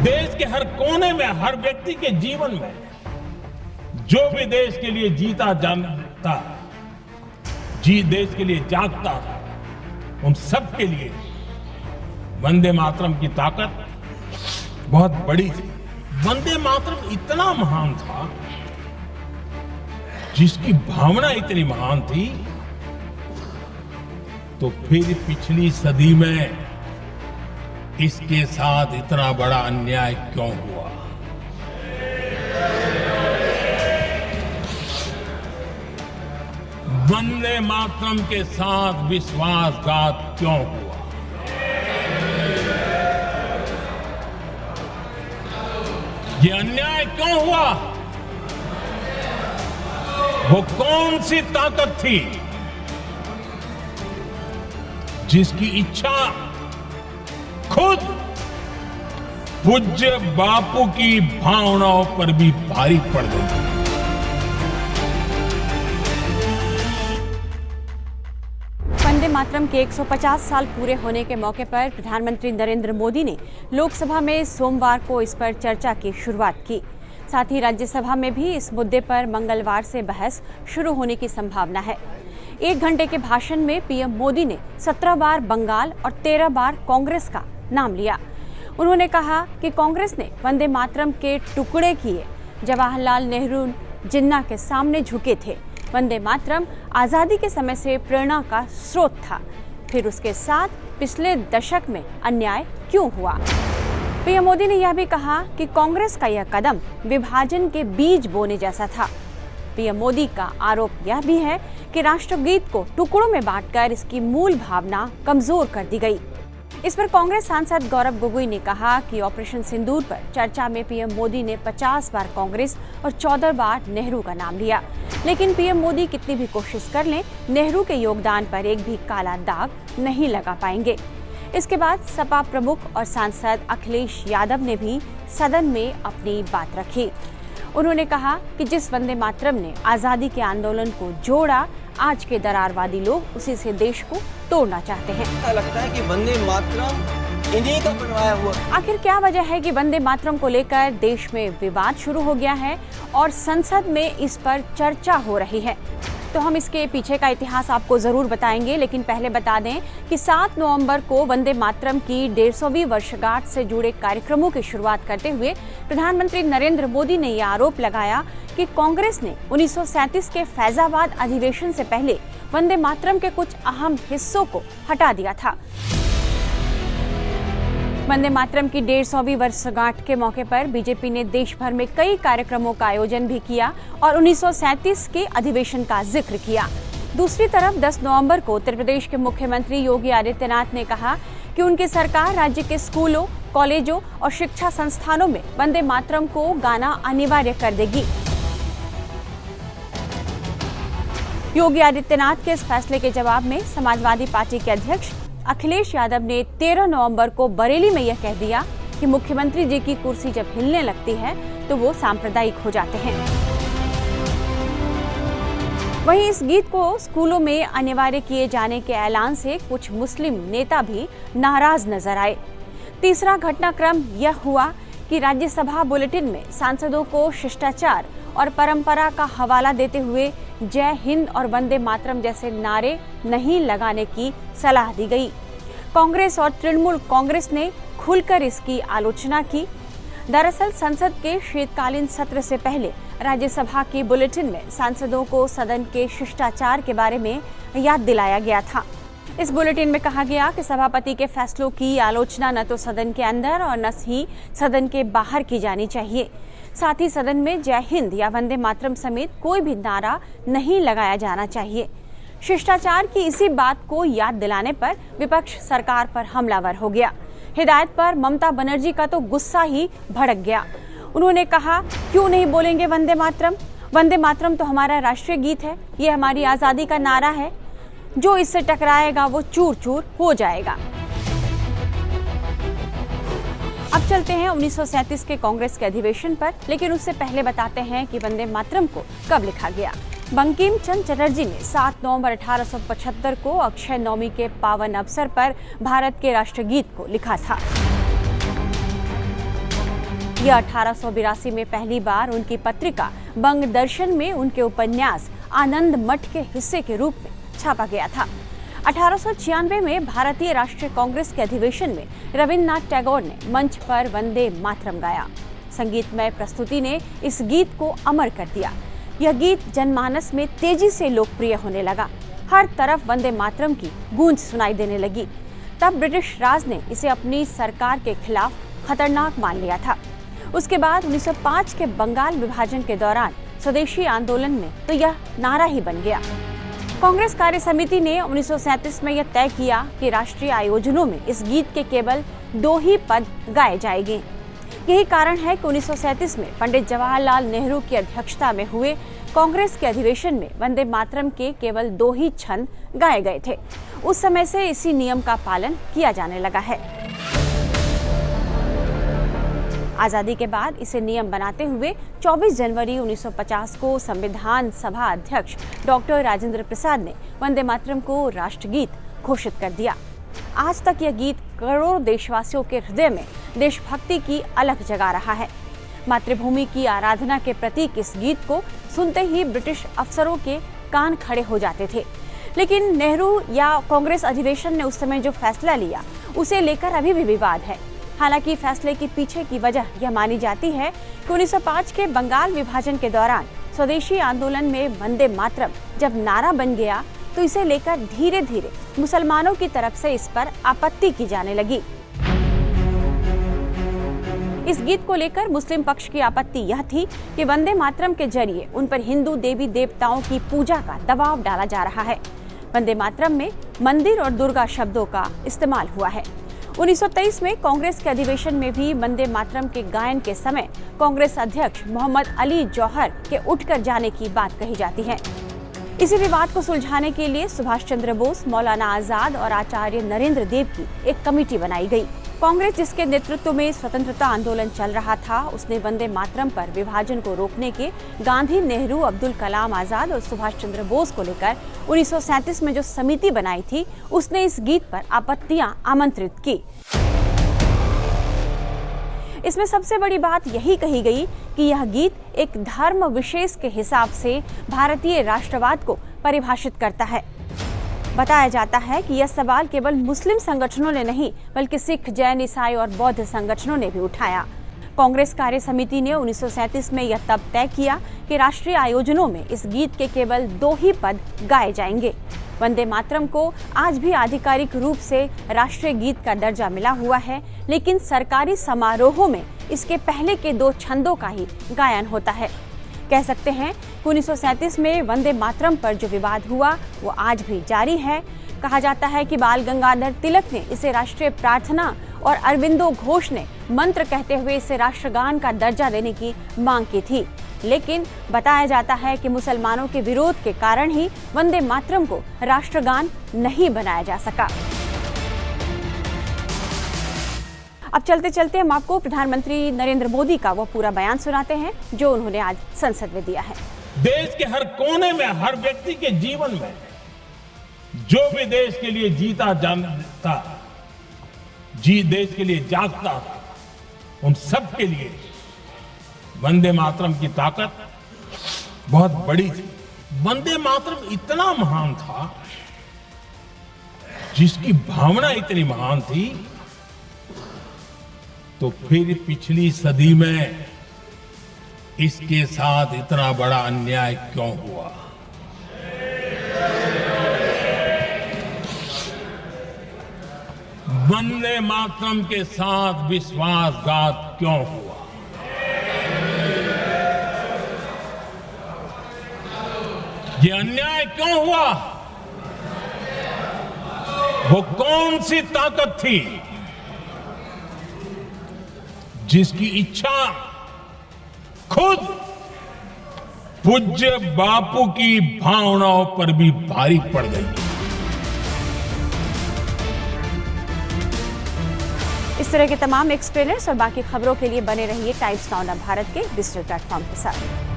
देश के हर कोने में, हर व्यक्ति के जीवन में जो भी देश के लिए जीता जानता, देश के लिए जागता था, उन सब के लिए वंदे मातरम की ताकत बहुत बड़ी थी। वंदे मातरम इतना महान था, जिसकी भावना इतनी महान थी, तो फिर पिछली सदी में इसके साथ इतना बड़ा अन्याय क्यों हुआ? वंदे मातरम के साथ विश्वासघात क्यों हुआ? ये अन्याय क्यों हुआ? वो कौन सी ताकत थी जिसकी इच्छा खुद पूज्य बापू की भावनाओं पर भी भारी पड़ गई? वंदे मातरम के 150 साल पूरे होने के मौके पर प्रधानमंत्री नरेंद्र मोदी ने लोकसभा में सोमवार को इस पर चर्चा की शुरुआत की। साथ ही राज्यसभा में भी इस मुद्दे पर मंगलवार से बहस शुरू होने की संभावना है। 1 घंटे के भाषण में पीएम मोदी ने 17 बार बंगाल और 13 बार कांग्रेस का नाम लिया। उन्होंने कहा कि कांग्रेस ने वंदे मातरम के टुकड़े किए। जवाहरलाल नेहरू जिन्ना के सामने झुके थे। वंदे मातरम आजादी के समय से प्रेरणा का स्रोत था। फिर उसके साथ पिछले दशक में अन्याय क्यों हुआ? पीएम मोदी ने यह भी कहा कि कांग्रेस का यह कदम विभाजन के बीज बोने जैसा था। पीएम मोदी का आरोप यह भी है कि राष्ट्रगीत को टुकड़ों में बांटकर इसकी मूल भावना कमजोर कर दी गई। इस पर कांग्रेस सांसद गौरव गोगोई ने कहा कि ऑपरेशन सिंदूर पर चर्चा में पीएम मोदी ने 50 बार कांग्रेस और 14 बार नेहरू का नाम लिया, लेकिन पीएम मोदी कितनी भी कोशिश कर लें, नेहरू के योगदान पर एक भी काला दाग नहीं लगा पाएंगे। इसके बाद सपा प्रमुख और सांसद अखिलेश यादव ने भी सदन में अपनी बात रखी। उन्होंने कहा कि जिस वंदे मातरम ने आजादी के आंदोलन को जोड़ा, आज के दरारवादी लोग उसी से देश को तोड़ना चाहते हैं। ऐसा लगता है कि वंदे मातरम इन्हीं का बनवाया हुआ। आखिर क्या वजह है कि वंदे मातरम को लेकर देश में विवाद शुरू हो गया है और संसद में इस पर चर्चा हो रही है? तो हम इसके पीछे का इतिहास आपको जरूर बताएंगे, लेकिन पहले बता दें कि 7 नवंबर को वंदे मातरम की 150वीं वर्षगांठ से जुड़े कार्यक्रमों की शुरुआत करते हुए प्रधानमंत्री नरेंद्र मोदी ने यह आरोप लगाया कि कांग्रेस ने 1937 के फैजाबाद अधिवेशन से पहले वंदे मातरम के कुछ अहम हिस्सों को हटा दिया था। वंदे मातरम की 150वीं वर्षगांठ के मौके पर बीजेपी ने देश भर में कई कार्यक्रमों का आयोजन भी किया और 1937 के अधिवेशन का जिक्र किया। दूसरी तरफ 10 नवंबर को उत्तर प्रदेश के मुख्यमंत्री योगी आदित्यनाथ ने कहा कि उनकी सरकार राज्य के स्कूलों, कॉलेजों और शिक्षा संस्थानों में वंदे मातरम को गाना अनिवार्य कर देगी। योगी आदित्यनाथ के इस फैसले के जवाब में समाजवादी पार्टी के अध्यक्ष अखिलेश यादव ने 13 नवंबर को बरेली में यह कह दिया कि मुख्यमंत्री जी की कुर्सी जब हिलने लगती है तो वो सांप्रदायिक हो जाते हैं। वहीं इस गीत को स्कूलों में अनिवार्य किए जाने के ऐलान से कुछ मुस्लिम नेता भी नाराज नजर आए। तीसरा घटनाक्रम यह हुआ कि राज्यसभा बुलेटिन में सांसदों को शिष्टाचार और परंपरा का हवाला देते हुए जय हिंद और वंदे मातरम जैसे नारे नहीं लगाने की सलाह दी गई। कांग्रेस और तृणमूल कांग्रेस ने खुलकर इसकी आलोचना की। दरअसल संसद के शीतकालीन सत्र से पहले राज्यसभा की बुलेटिन में सांसदों को सदन के शिष्टाचार के बारे में याद दिलाया गया था। इस बुलेटिन में कहा गया कि सभापति के फैसलों की आलोचना न तो सदन के अंदर और न ही सदन के बाहर की जानी चाहिए। साथ ही सदन में जय हिंद या वंदे मातरम समेत कोई भी नारा नहीं लगाया जाना चाहिए। शिष्टाचार की इसी बात को याद दिलाने पर विपक्ष सरकार पर हमलावर हो गया। हिदायत पर ममता बनर्जी का तो गुस्सा ही भड़क गया। उन्होंने कहा, क्यों नहीं बोलेंगे वंदे मातरम? वंदे मातरम तो हमारा राष्ट्रीय गीत है, ये हमारी आजादी का नारा है। जो इससे टकराएगा वो चूर चूर हो जाएगा। अब चलते हैं 1937 के कांग्रेस के अधिवेशन पर, लेकिन उससे पहले बताते हैं कि वंदे मातरम को कब लिखा गया। बंकिम चंद्र चटर्जी ने 7 नवंबर 1875 को अक्षय नवमी के पावन अवसर पर भारत के राष्ट्रगीत को लिखा था। यह 1882 में पहली बार उनकी पत्रिका बंग दर्शन में उनके उपन्यास आनंद मठ के हिस्से के रूप में छापा गया था। 1896 में भारतीय राष्ट्रीय कांग्रेस के अधिवेशन में रविन्द्रनाथ टैगोर ने मंच पर वंदे मातरम गाया। संगीतमय प्रस्तुति ने इस गीत को अमर कर दिया। यह गीत जनमानस में तेजी से लोकप्रिय होने लगा। हर तरफ वंदे मातरम की गूंज सुनाई देने लगी। तब ब्रिटिश राज ने इसे अपनी सरकार के खिलाफ खतरनाक मान लिया था। उसके बाद 1905 के बंगाल विभाजन के दौरान स्वदेशी आंदोलन में तो यह नारा ही बन गया। कांग्रेस कार्य समिति ने 1937 में यह तय किया कि राष्ट्रीय आयोजनों में इस गीत के केवल 2 ही पद गाए जाएंगे। यही कारण है कि 1937 में पंडित जवाहरलाल नेहरू की अध्यक्षता में हुए कांग्रेस के अधिवेशन में वंदे मातरम के केवल 2 ही छंद गाए गए थे। उस समय से इसी नियम का पालन किया जाने लगा है। आजादी के बाद इसे नियम बनाते हुए 24 जनवरी 1950 को संविधान सभा अध्यक्ष डॉक्टर राजेंद्र प्रसाद ने वंदे मातरम को राष्ट्रगीत घोषित कर दिया। आज तक यह गीत करोड़ों देशवासियों के हृदय में देशभक्ति की अलख जगा रहा है। मातृभूमि की आराधना के प्रतीक इस गीत को सुनते ही ब्रिटिश अफसरों के कान खड़े हो जाते थे। लेकिन नेहरू या कांग्रेस अधिवेशन ने उस समय जो फैसला लिया उसे लेकर अभी भी विवाद है। हालांकि फैसले के पीछे की वजह यह मानी जाती है कि 1905 के बंगाल विभाजन के दौरान स्वदेशी आंदोलन में वंदे मातरम जब नारा बन गया तो इसे लेकर धीरे धीरे मुसलमानों की तरफ से इस पर आपत्ति की जाने लगी। इस गीत को लेकर मुस्लिम पक्ष की आपत्ति यह थी कि वंदे मातरम के जरिए उन पर हिंदू देवी देवताओं की पूजा का दबाव डाला जा रहा है। वंदे मातरम में मंदिर और दुर्गा शब्दों का इस्तेमाल हुआ है। 1923 में कांग्रेस के अधिवेशन में भी वंदे मातरम के गायन के समय कांग्रेस अध्यक्ष मोहम्मद अली जौहर के उठकर जाने की बात कही जाती है। इसी विवाद को सुलझाने के लिए सुभाष चंद्र बोस, मौलाना आजाद और आचार्य नरेंद्र देव की एक कमेटी बनाई गई। कांग्रेस जिसके नेतृत्व में स्वतंत्रता आंदोलन चल रहा था, उसने वंदे मातरम पर विभाजन को रोकने के गांधी, नेहरू, अब्दुल कलाम आजाद और सुभाष चंद्र बोस को लेकर 1937 में जो समिति बनाई थी, उसने इस गीत पर आपत्तियां आमंत्रित की। इसमें सबसे बड़ी बात यही कही गई कि यह गीत एक धर्म विशेष के हिसाब से भारतीय राष्ट्रवाद को परिभाषित करता है। बताया जाता है कि यह सवाल केवल मुस्लिम संगठनों ने नहीं बल्कि सिख, जैन, ईसाई और बौद्ध संगठनों ने भी उठाया। कांग्रेस कार्य समिति ने 1937 में यह तब तय किया कि राष्ट्रीय आयोजनों में इस गीत के केवल 2 ही पद गाए जाएंगे। वंदे मातरम को आज भी आधिकारिक रूप से राष्ट्रीय गीत का दर्जा मिला हुआ है, लेकिन सरकारी समारोहों में इसके पहले के 2 छंदों का ही गायन होता है। कह सकते हैं कि 1937 में वंदे मातरम पर जो विवाद हुआ वो आज भी जारी है। कहा जाता है कि बाल गंगाधर तिलक ने इसे राष्ट्रीय प्रार्थना और अरविंदो घोष ने मंत्र कहते हुए इसे राष्ट्रगान का दर्जा देने की मांग की थी। लेकिन बताया जाता है कि मुसलमानों के विरोध के कारण ही वंदे मातरम को राष्ट्रगान नहीं बनाया जा सका। अब चलते चलते हम आपको प्रधानमंत्री नरेंद्र मोदी का वो पूरा बयान सुनाते हैं जो उन्होंने आज संसद में दिया है। देश के हर कोने में, हर व्यक्ति के जीवन में जो भी देश के लिए जीता जानता, देश के लिए जागता था, उन सब के लिए वंदे मातरम की ताकत बहुत बड़ी थी। वंदे मातरम इतना महान था, जिसकी भावना इतनी महान थी, तो फिर पिछली सदी में इसके साथ इतना बड़ा अन्याय क्यों हुआ? वंदे मातरम के साथ विश्वासघात क्यों हुआ? ये अन्याय क्यों हुआ? वो कौन सी ताकत थी जिसकी इच्छा खुद पूज्य बापू की भावनाओं पर भी भारी पड़ गई? इस तरह के तमाम एक्सप्लेनर्स और बाकी खबरों के लिए बने रहिए टाइम्स नाउ भारत के डिजिटल प्लेटफॉर्म के साथ।